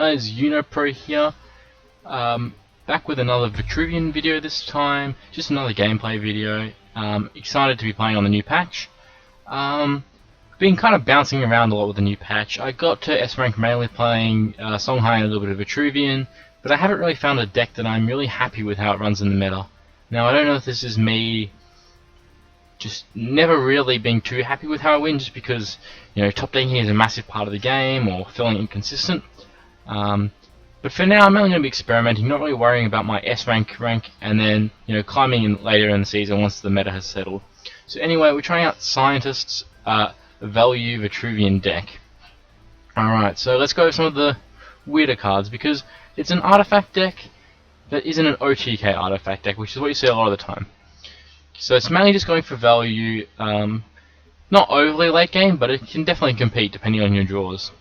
Guys, UnoPro here, back with another Vetruvian video this time, just another gameplay video. Excited to be playing on the new patch. Been kind of bouncing around a lot with the new patch. I got to S rank mainly playing Songhai and a little bit of Vetruvian, but I haven't really found a deck that I'm really happy with how it runs in the meta. Now I don't know if this is me just never really being too happy with how I win, just because, you know, top decking is a massive part of the game, or feeling inconsistent. But for now, I'm only going to be experimenting, not really worrying about my S rank, and then, you know, climbing in later in the season once the meta has settled. So anyway, we're trying out Scientist's Value Vetruvian deck. Alright, so let's go with some of the weirder cards, because it's an artifact deck that isn't an OTK artifact deck, which is what you see a lot of the time. So it's mainly just going for value, not overly late game, but it can definitely compete depending on your draws.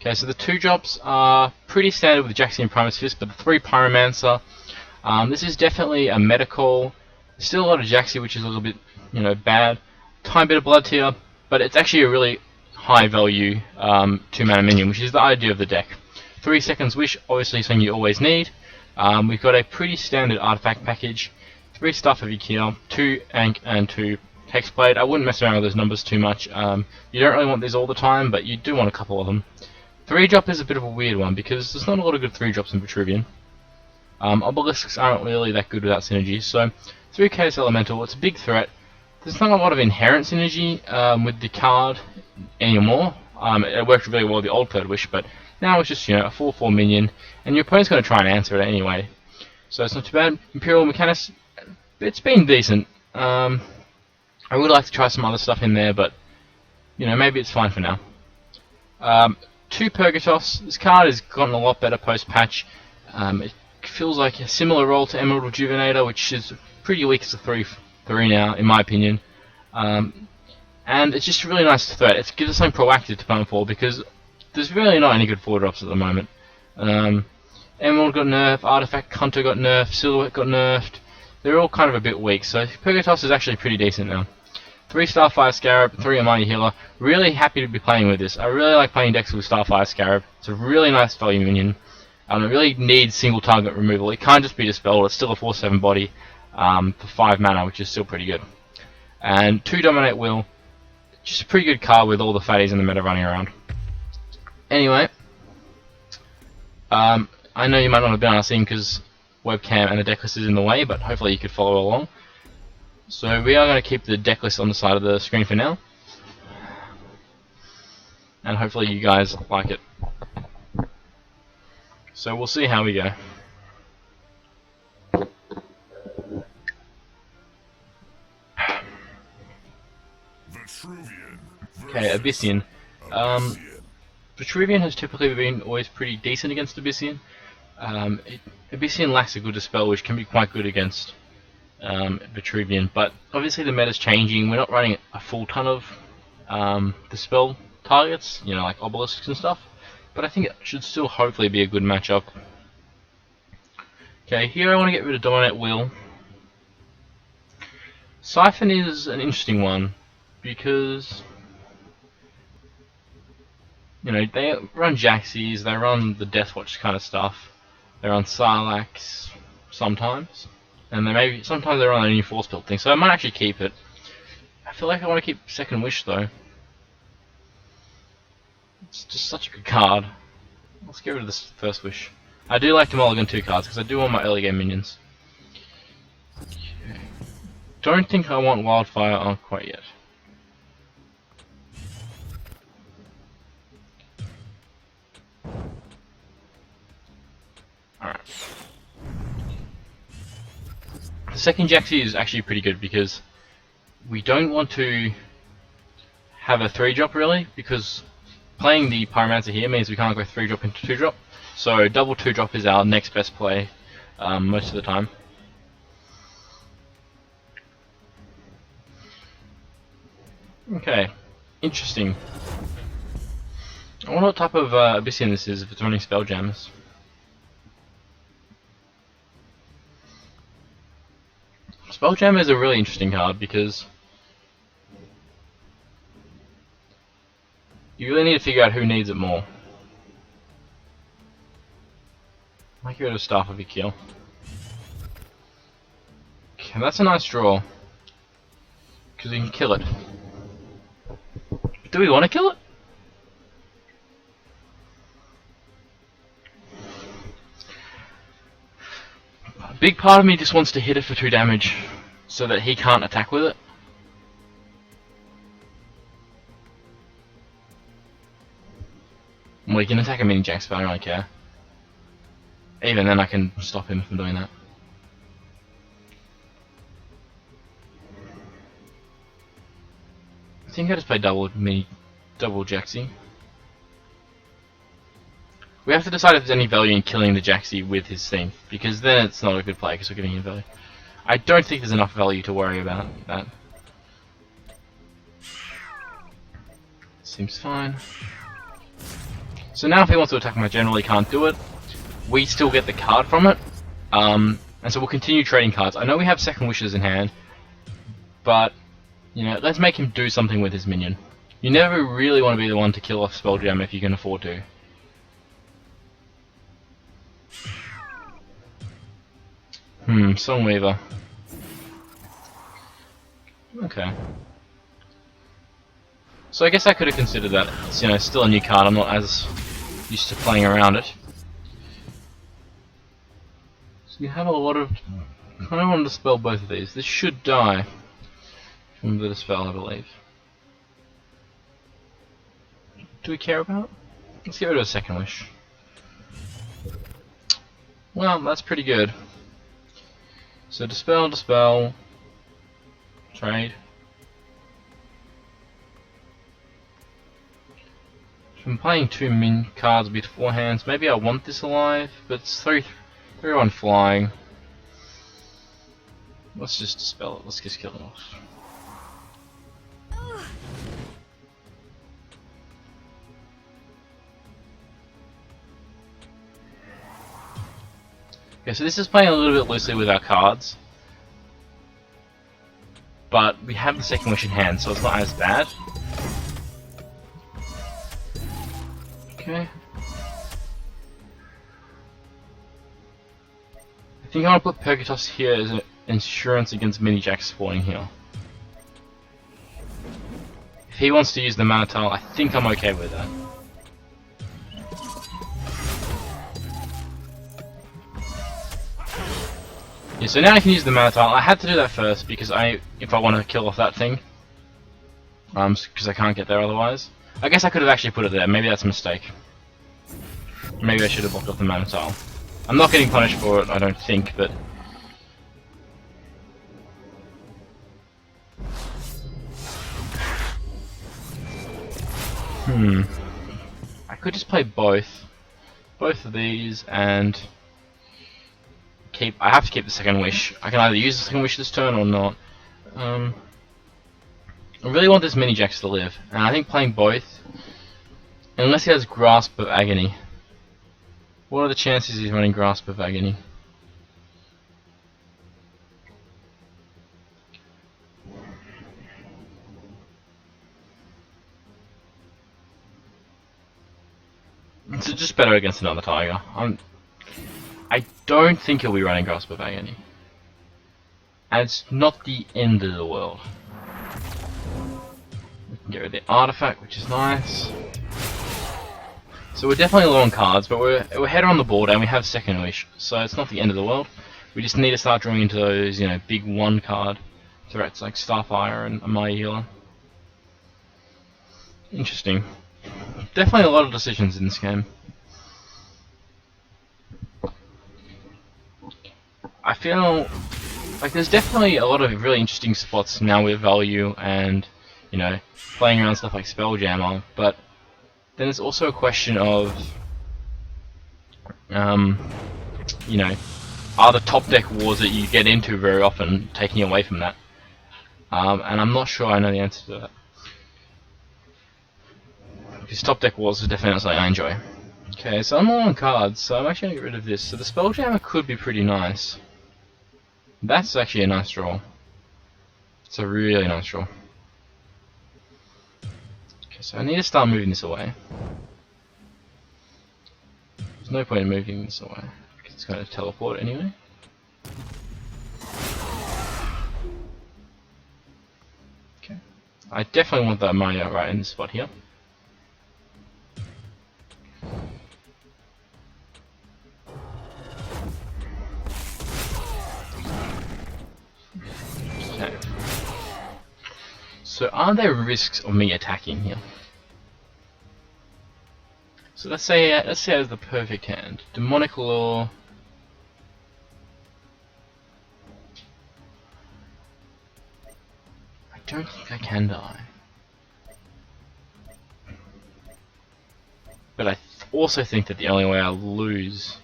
Okay, so the 2-drops are pretty standard with Jaxi and Primus Fist, but the 3 Pyromancer, this is definitely a meta call. Still a lot of Jaxi, which is a little bit, you know, bad. Tiny bit of Blood Tear, but it's actually a really high value 2-mana minion, which is the idea of the deck. 3 Seconds Wish, obviously something you always need. We've got a pretty standard artifact package. 3 Staff of Ikea, 2 Ankh and 2 Hexblade. I wouldn't mess around with those numbers too much. You don't really want these all the time, but you do want a couple of them. 3-drop is a bit of a weird one, because there's not a lot of good 3-drops in Vetruvian. Obelisks aren't really that good without synergy, so 3 Chaos Elemental, it's a big threat. There's not a lot of inherent synergy with the card anymore. It worked really well with the old Third Wish, but now it's just, you know, a 4/4 minion, and your opponent's going to try and answer it anyway. So it's not too bad. Imperial Mechanist, it's been decent. I would like to try some other stuff in there, but, you know, maybe it's fine for now. 2 Purgatos. This card has gotten a lot better post-patch. It feels like a similar role to Emerald Rejuvenator, which is pretty weak as a 3/3 now, in my opinion. And it's just a really nice threat. It gives us something proactive to plan for, because there's really not any good 4-drops at the moment. Emerald got nerfed, Artifact Hunter got nerfed, Silhouette got nerfed. They're all kind of a bit weak, so Purgatos is actually pretty decent now. 3 Starfire Scarab, 3 Almighty Healer. Really happy to be playing with this. I really like playing decks with Starfire Scarab. It's a really nice value minion. It really needs single target removal. It can't just be dispelled. It's still a 4/7 body for 5 mana, which is still pretty good. And 2 Dominate Will. Just a pretty good card with all the fatties in the meta running around. Anyway, I know you might not have been able to see because webcam and the deck list is in the way, but hopefully you could follow along. So we are going to keep the deck list on the side of the screen for now, and hopefully you guys like it. So we'll see how we go. Okay, Abyssian. Vetruvian has typically been always pretty decent against Abyssian. Abyssian lacks a good dispel, which can be quite good against Vetruvian, but obviously the meta's changing. We're not running a full ton of dispel targets, you know, like obelisks and stuff, but I think it should still hopefully be a good matchup. Okay, here I want to get rid of Dominate Will. Siphon is an interesting one, because, you know, they run Jaxis, they run the Deathwatch kind of stuff, they run Sarlaccs sometimes, and sometimes they run a new Force Build thing, so I might actually keep it. I feel like I want to keep Second Wish though. It's just such a good card. Let's get rid of this First Wish. I do like to mulligan 2 cards, because I do want my early game minions. Okay. Don't think I want Wildfire on quite yet. Alright. The second Jaxi is actually pretty good, because we don't want to have a 3-drop really, because playing the Pyromancer here means we can't go 3-drop into 2-drop. So double 2-drop is our next best play most of the time. Okay, interesting. I wonder what type of Abyssian this is, if it's running Spelljammers. Spelljammer is a really interesting card, because you really need to figure out who needs it more. Might get rid of Staff of Akil. Okay, that's a nice draw. Because we can kill it. Do we want to kill it? A big part of me just wants to hit it for 2 damage so that he can't attack with it. Well, he can attack a mini Jax, but I don't really care. Even then I can stop him from doing that. I think I just play double Jaxi. We have to decide if there's any value in killing the Jaxi with his thing, because then it's not a good play because we're giving him value. I don't think there's enough value to worry about that. Seems fine. So now if he wants to attack my general, he can't do it. We still get the card from it. And so we'll continue trading cards. I know we have second wishes in hand, but you know, let's make him do something with his minion. You never really want to be the one to kill off Spelljam if you can afford to. Songweaver. Okay. So I guess I could have considered that. It's, you know, still a new card. I'm not as used to playing around it. So you have a lot of... I kind of want to dispel both of these. This should die from the dispel, I believe. Do we care about it? Let's get rid of a second wish. Well, that's pretty good. So dispel, dispel, trade. If I'm playing 2 min cards beforehand, maybe I want this alive, but it's 3-1 flying. Let's just dispel it, let's just kill it off. Okay, so this is playing a little bit loosely with our cards, but we have the second wish in hand, so it's not as bad. Okay. I think I want to put Percutos here as an insurance against mini Jax spawning here. If he wants to use the Mana Tile, I think I'm okay with that. Yeah, so now I can use the Mana Tile. I had to do that first because if I want to kill off that thing, because I can't get there otherwise. I guess I could have actually put it there. Maybe that's a mistake. Maybe I should have blocked off the Mana Tile. I'm not getting punished for it, I don't think, but... I could just play both of these and keep. I have to keep the second wish. I can either use the second wish this turn or not. I really want this mini Jax to live, and I think playing both, unless he has Grasp of Agony. What are the chances he's running Grasp of Agony? It's just better against another Tiger. I don't think he'll be running Grasp of Agony. And it's not the end of the world. We can get rid of the artifact, which is nice. So we're definitely low on cards, but we're ahead on the board and we have second wish, so it's not the end of the world. We just need to start drawing into those, you know, big 1-card threats like Starfire and a Mighty Healer. Interesting. Definitely a lot of decisions in this game. I feel like there's definitely a lot of really interesting spots now with value and, you know, playing around stuff like Spelljammer, but then it's also a question of, you know, are the top deck wars that you get into very often taking away from that? And I'm not sure I know the answer to that. Because top deck wars is definitely something I enjoy. Okay, so I'm all on cards, so I'm actually going to get rid of this. So the Spelljammer could be pretty nice. That's actually a nice draw. It's a really nice draw. Okay, so I need to start moving this away. There's no point in moving this away. It's going to teleport anyway. Okay. I definitely want that Maya right in this spot here. Okay. So are there risks of me attacking here? So let's say I have the perfect hand. Demonic Law. I don't think I can die. But I also think that the only way I'll lose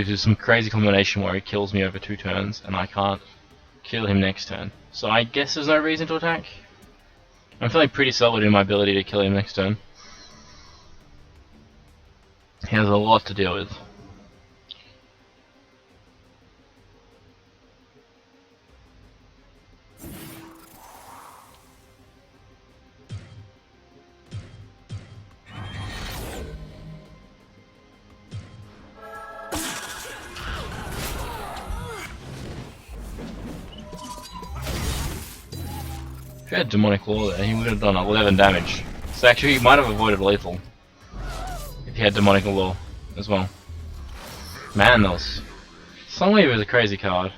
is some crazy combination where he kills me over 2 turns and I can't kill him next turn. So I guess there's no reason to attack. I'm feeling pretty solid in my ability to kill him next turn. He has a lot to deal with. If he had Demonic Law there, he would have done 11 damage. So actually, he might have avoided lethal if he had Demonic Law as well. Man, those Songhai is a crazy card.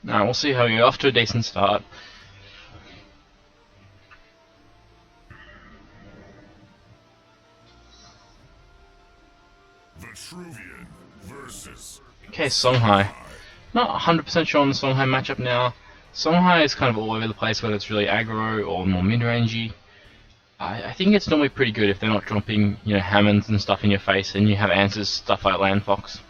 Now we'll see how we go. Off to a decent start. Vetruvian versus. Okay, Songhai. Not 100% sure on the Songhai matchup now. Songhai is kind of all over the place, whether it's really aggro or more mid-rangey. I think it's normally pretty good if they're not dropping, you know, Hammonds and stuff in your face, and you have answers, stuff like Landfox.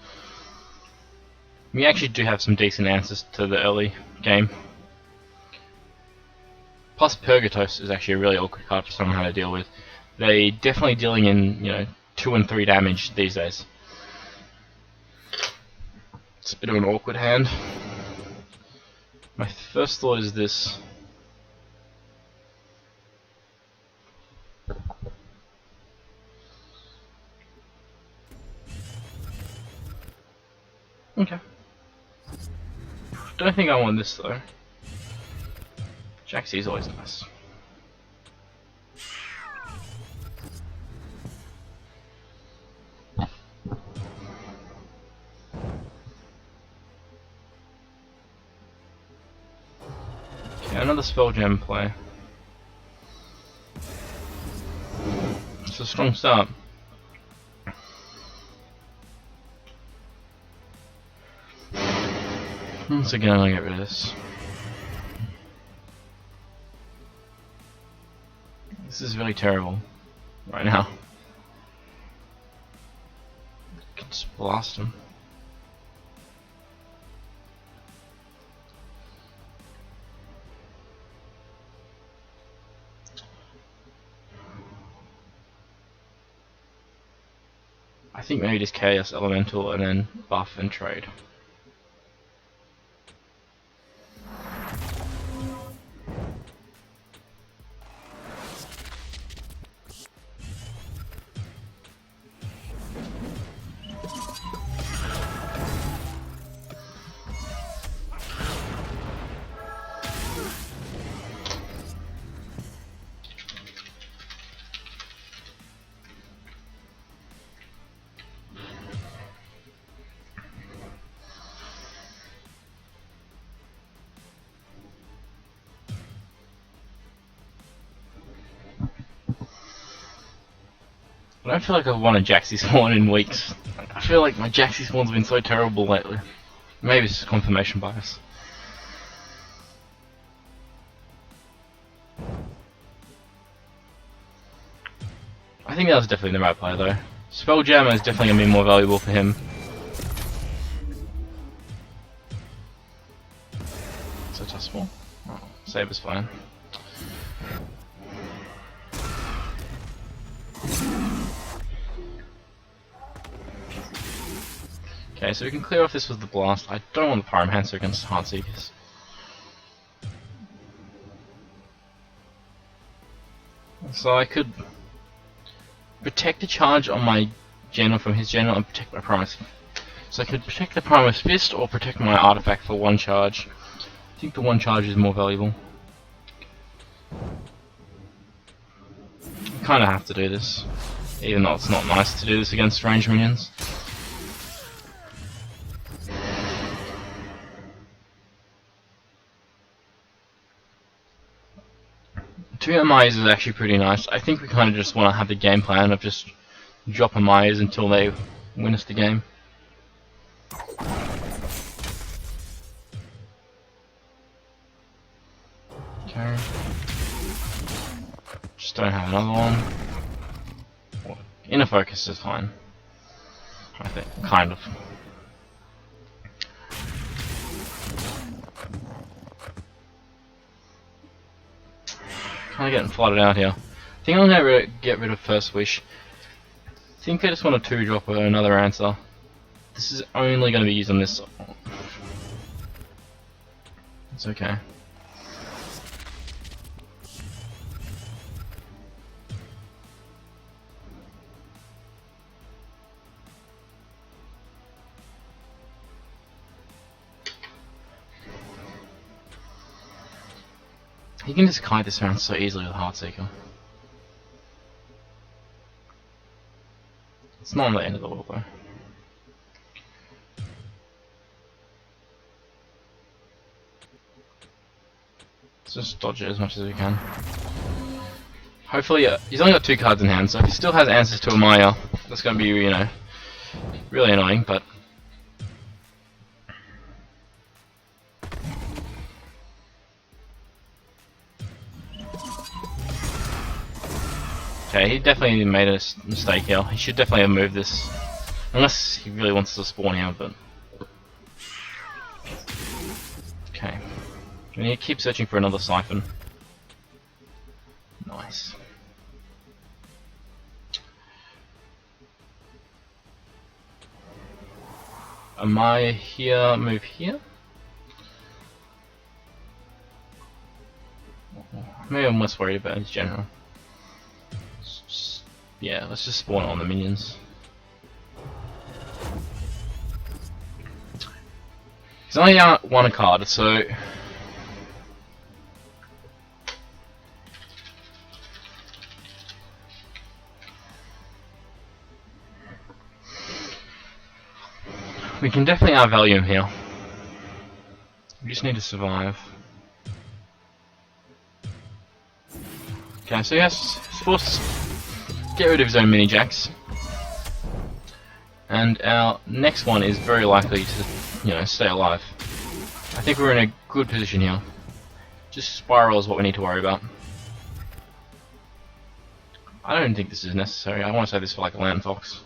We actually do have some decent answers to the early game. Plus Purgatos is actually a really awkward card for someone to deal with. They definitely dealing in, you know, 2 and 3 damage these days. It's a bit of an awkward hand. My first thought is this. Okay. Don't think I want this though. Jaxie's always nice. Okay, another spell gem play. It's a strong start. Once again, I'll get rid of this. This is really terrible right now. I can just blast him. I think maybe just Chaos Elemental and then buff and trade. I don't feel like I've won a Jaxie spawn in weeks. I feel like my Jaxie spawns have been so terrible lately. Maybe it's just confirmation bias. I think that was definitely the right play though. Spelljammer is definitely going to be more valuable for him. It's a tough spawn. Oh, save is fine. Okay, so we can clear off this with the blast. I don't want the Pyromancer against Heartseekers. So I could protect the charge on my General from his General and protect my Primus. So I could protect the Primus Fist or protect my artifact for one charge. I think the one charge is more valuable. I kinda have to do this, even though it's not nice to do this against range minions. Two Amayas is actually pretty nice. I think we kind of just want to have the game plan of just drop Amayas until they win us the game. Okay. Just don't have another one. Inner focus is fine. I think, kind of. Kind of getting flooded out here. I think I'm gonna get rid of First Wish. I think I just want to 2-drop another answer. This is only going to be used on this. It's okay. You can just kite this around so easily with Heartseeker. It's not on the end of the world though. Let's just dodge it as much as we can. Hopefully, he's only got 2 cards in hand, so if he still has answers to Amaya, that's going to be, you know, really annoying, but... Okay, he definitely made a mistake here. He should definitely have moved this. Unless he really wants to spawn here, but... Okay. We need to keep searching for another siphon. Nice. Am I here? Move here? Maybe I'm less worried about his general. Yeah, let's just spawn on the minions. He's only out one card, so... we can definitely outvalue him here. We just need to survive. Okay, so he's forced to get rid of his own mini jacks. And our next one is very likely to, you know, stay alive. I think we're in a good position here. Just Spiral is what we need to worry about. I don't think this is necessary. I want to save this for like a Land Fox.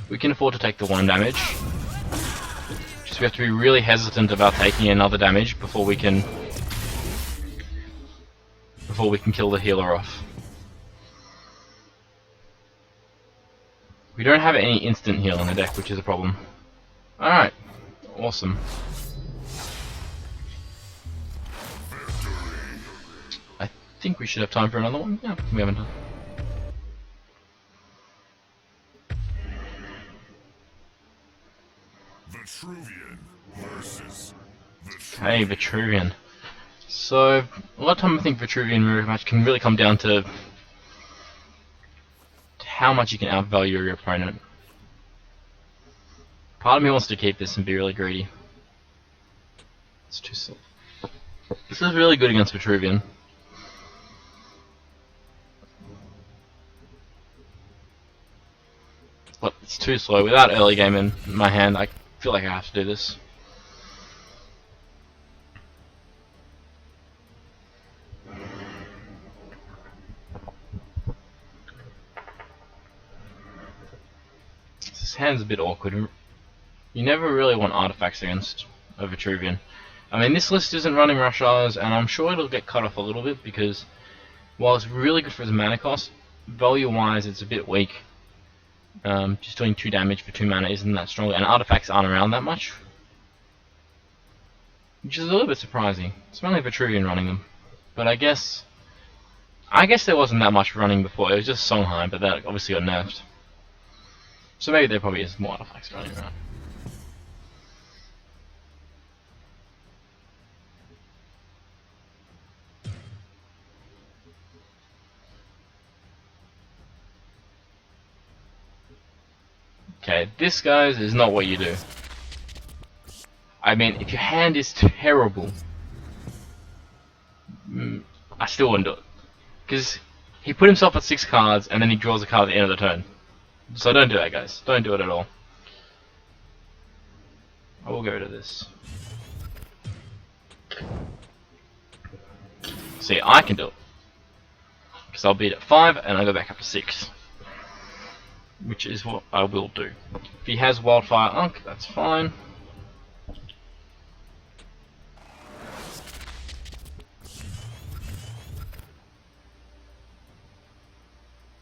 We can afford to take the 1 damage. Just we have to be really hesitant about taking another damage before we can kill the healer off. We don't have any instant heal in the deck, which is a problem. Alright, awesome. I think we should have time for another one. Yeah, we haven't done. Vetruvian versus Okay, Vetruvian. So, a lot of time I think Vetruvian mirror match can really come down to how much you can outvalue your opponent. Part of me wants to keep this and be really greedy. It's too slow. This is really good against Vetruvian. But it's too slow. Without early game in my hand, I feel like I have to do this. This hand's a bit awkward. You never really want artifacts against a Vetruvian. I mean, this list isn't running Rush Hours, and I'm sure it'll get cut off a little bit because while it's really good for its mana cost, value-wise it's a bit weak. Just doing 2 damage for 2 mana isn't that strong, and artifacts aren't around that much, which is a little bit surprising. It's mainly Vetruvian running them, but I guess there wasn't that much running before. It was just Songhai, but that obviously got nerfed. So maybe there probably is more artifacts running around. Okay, this, guys, is not what you do. I mean, if your hand is terrible, I still wouldn't do it. Because he put himself at 6 cards, and then he draws a card at the end of the turn. So don't do that, guys. Don't do it at all. I will get rid of this. See, I can do it. Because I'll beat at 5, and I'll go back up to 6. Which is what I will do. If he has Wildfire Unk, that's fine.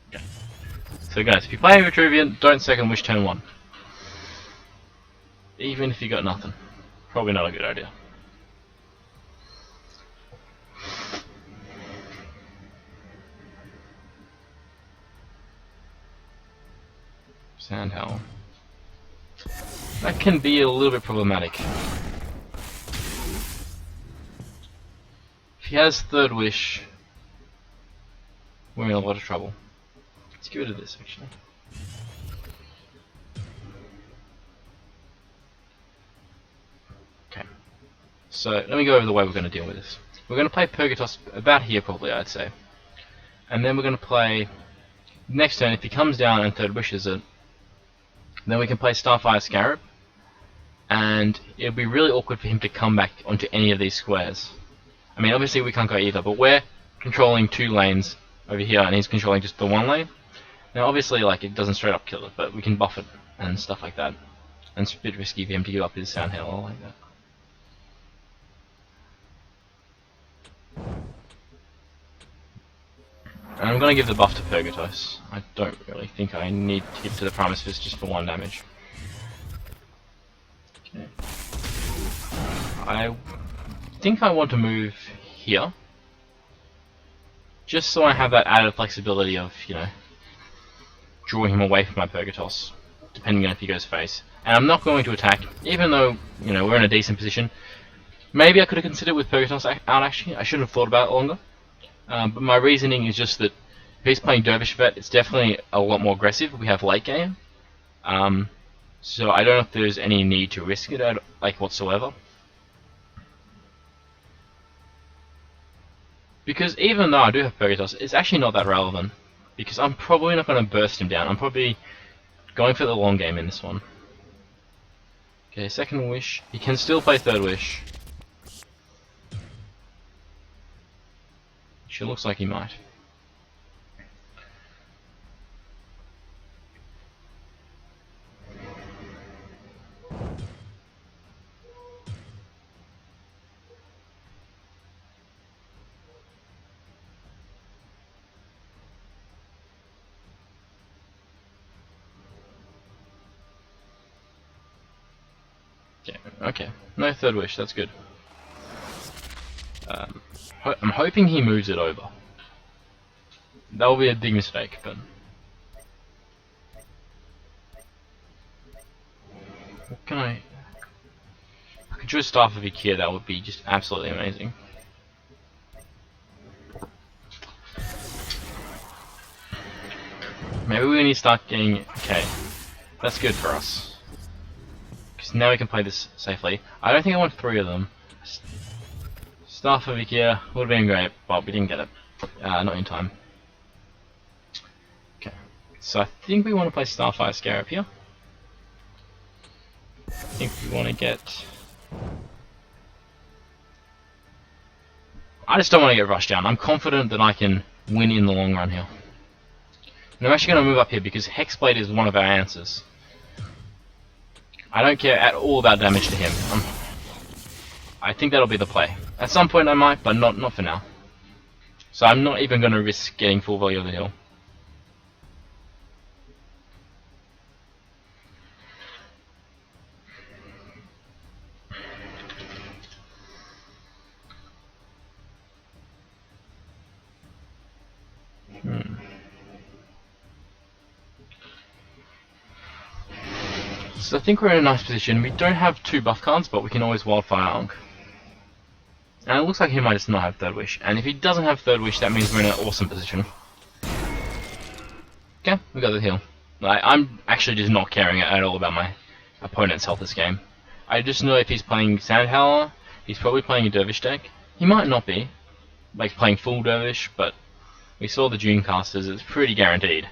Okay. So guys, if you play Vetruvian, don't second wish turn 1. Even if you got nothing. Probably not a good idea. Sandhowl. That can be a little bit problematic. If he has Third Wish, we're in a lot of trouble. Let's get rid of this, actually. Okay. So, let me go over the way we're going to deal with this. We're going to play Purgatos about here, probably, I'd say. And then we're going to play... Next turn, if he comes down and Third Wishes it, then we can play Starfire Scarab, and it'll be really awkward for him to come back onto any of these squares. I mean, obviously we can't go either, but we're controlling 2 lanes over here, and he's controlling just the 1 lane. Now, obviously, like, it doesn't straight up kill it, but we can buff it and stuff like that. And it's a bit risky for him to give up his Soundhail like that. And I'm going to give the buff to Purgatos. I don't really think I need to give to the Primus Fist just for 1 damage. Okay. I think I want to move here. Just so I have that added flexibility of, you know, drawing him away from my Purgatos, depending on if he goes face. And I'm not going to attack, even though, you know, we're in a decent position. Maybe I could have considered with Purgatos out, actually. I should have thought about it longer. But my reasoning is just that if he's playing Dervish Vet, it's definitely a lot more aggressive. We have late game, so I don't know if there's any need to risk it, like, whatsoever. Because even though I do have Purgatos, it's actually not that relevant. Because I'm probably not going to burst him down. I'm probably going for the long game in this one. Okay, second wish. He can still play Third Wish. Sure looks like he might. Okay, no Third Wish, that's good. I'm hoping he moves it over. That will be a big mistake, but... What can I... If I could choose Staff of Ikea, that would be just absolutely amazing. Maybe we need to start getting... Okay, that's good for us. Because now we can play this safely. I don't think I want 3 of them. Staff of Ikea would have been great, but we didn't get it. Not in time. Okay, so I think we want to play Starfire Scarab here. I think we want to get... I just don't want to get rushed down. I'm confident that I can win in the long run here. And I'm actually going to move up here because Hexblade is one of our answers. I don't care at all about damage to him. I think that'll be the play. At some point I might, but not for now. So I'm not even going to risk getting full value of the hill. So I think we're in a nice position. We don't have 2 buff cards, but we can always Wildfire Ankh. And it looks like he might just not have Third Wish. And if he doesn't have Third Wish, that means we're in an awesome position. Okay, we got the heal. I'm actually just not caring at all about my opponent's health this game. I just know if he's playing Sandhowler, he's probably playing a Dervish deck. He might not be, like playing full Dervish, but we saw the Dunecasters, it's pretty guaranteed.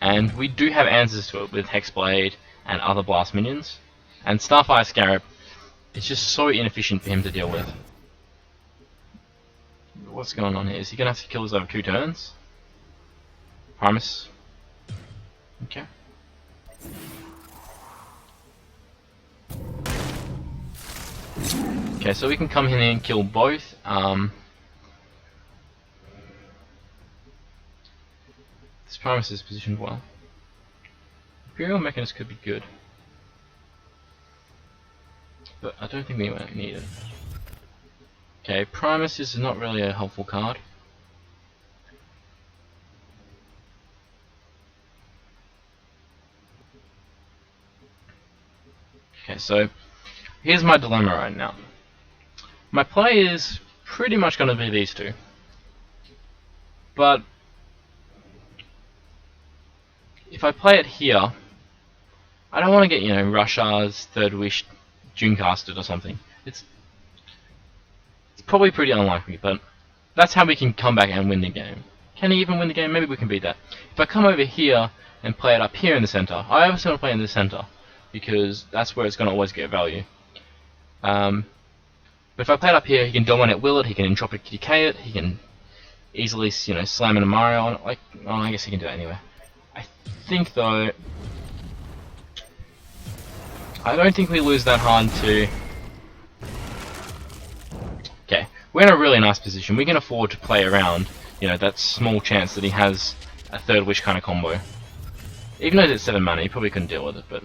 And we do have answers to it with Hexblade and other blast minions. And Starfire Scarab is just so inefficient for him to deal with. What's going on here? Is he going to have to kill us over 2 turns? Primus. Okay. Okay, so we can come in and kill both. This Primus is positioned well. Imperial Mechanist could be good, but I don't think we might need it. Okay, Primus is not really a helpful card. Okay, so here's my dilemma right now. My play is pretty much going to be these 2, but if I play it here, I don't want to get, you know, Rush's Third Wish Dunecasted or something. It's probably pretty unlikely, but that's how we can come back and win the game. Can he even win the game? Maybe we can beat that. If I come over here and play it up here in the center, I always want to play in the center because that's where it's going to always get value. But if I play it up here, he can dominate will it, he can entropic decay it, he can easily, you know, slam in a Mario on it. Like, oh, I guess he can do that anyway. I think though, I don't think we lose that hard to. Okay, we're in a really nice position. We can afford to play around, you know, that small chance that he has a Third Wish kind of combo. Even though it's 7 mana, he probably couldn't deal with it, but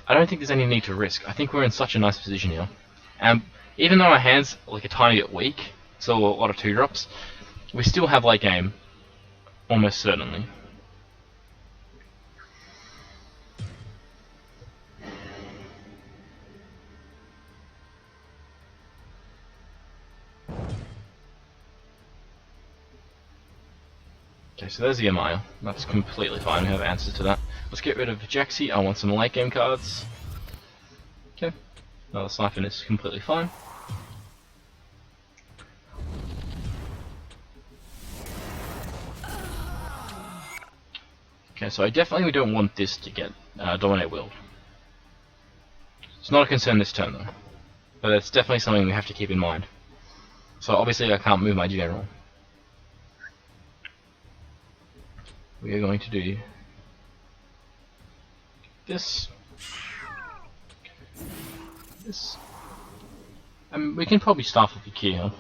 I don't think there's any need to risk. I think we're in such a nice position here. And even though our hands are like a tiny bit weak, so a lot of 2-drops, we still have late game, almost certainly. Okay, so there's the Amaya. That's completely fine, we have answers to that. Let's get rid of Jaxi, I want some late game cards. Okay, another Siphon is completely fine. Okay, so I definitely don't want this to get Dominate Will. It's not a concern this turn though, but it's definitely something we have to keep in mind. So obviously I can't move my general. We are going to do this. We can probably start with the key here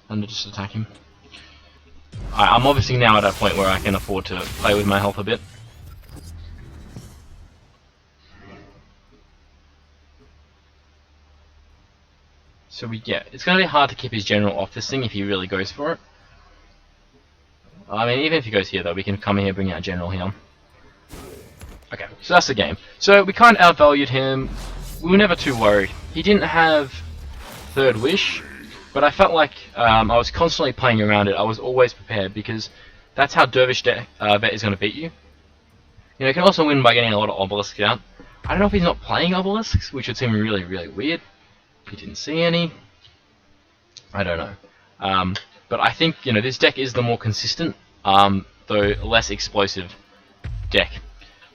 and just attack him. I'm obviously now at a point where I can afford to play with my health a bit. So it's going to be hard to keep his general off this thing if he really goes for it. I mean, even if he goes here though, we can come in here and bring out general here. Okay, so that's the game. So we kind of outvalued him. We were never too worried. He didn't have Third Wish, but I felt like I was constantly playing around it. I was always prepared because that's how Dervish Vet is going to beat you. You know, you can also win by getting a lot of obelisks out. I don't know if he's not playing obelisks, which would seem really, really weird. He didn't see any. I don't know. But I think, you know, this deck is the more consistent, though less explosive deck.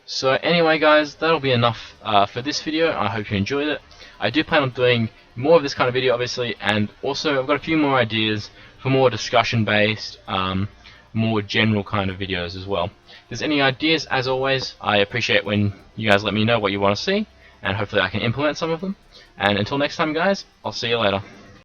So anyway guys, that'll be enough for this video. I hope you enjoyed it. I do plan on doing more of this kind of video obviously, and also I've got a few more ideas for more discussion based, more general kind of videos as well. If there's any ideas, as always, I appreciate when you guys let me know what you want to see, and hopefully I can implement some of them. And until next time, guys, I'll see you later.